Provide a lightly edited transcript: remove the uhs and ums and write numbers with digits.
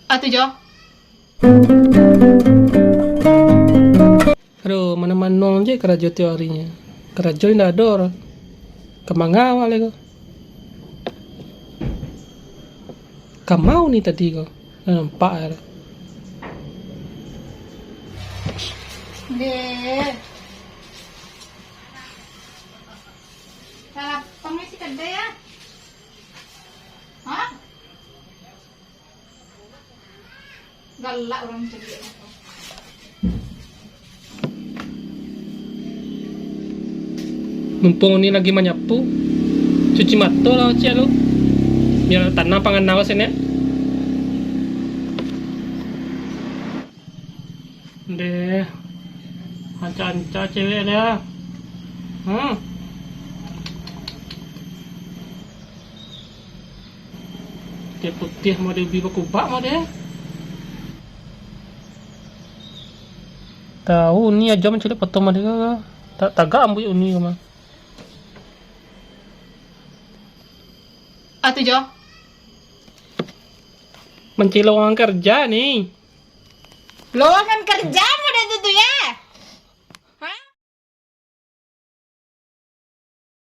Atu Jo. Aduh, mana manong aja kerajo teorinya. Kerajo indah ador. Kemangawal ya kok. Kamau nih tadi kok. Nampak ya. Deh. Salah pengisi kedai ya. Hah? Galak orang jadi. Mumpung ini lagi menyapu, cuci mata lah cia lu. Biar tanah pangan nawas ini. Deh, anca-anca cewek dia. Dia putih mau diubi bakubak mau dia. Tahu ni aja mencuri potong mereka. Tak tagak ambil uni mah. Atu Jo. Mencari lowongan kerja nih. Lowongan kerja mau tuh ya.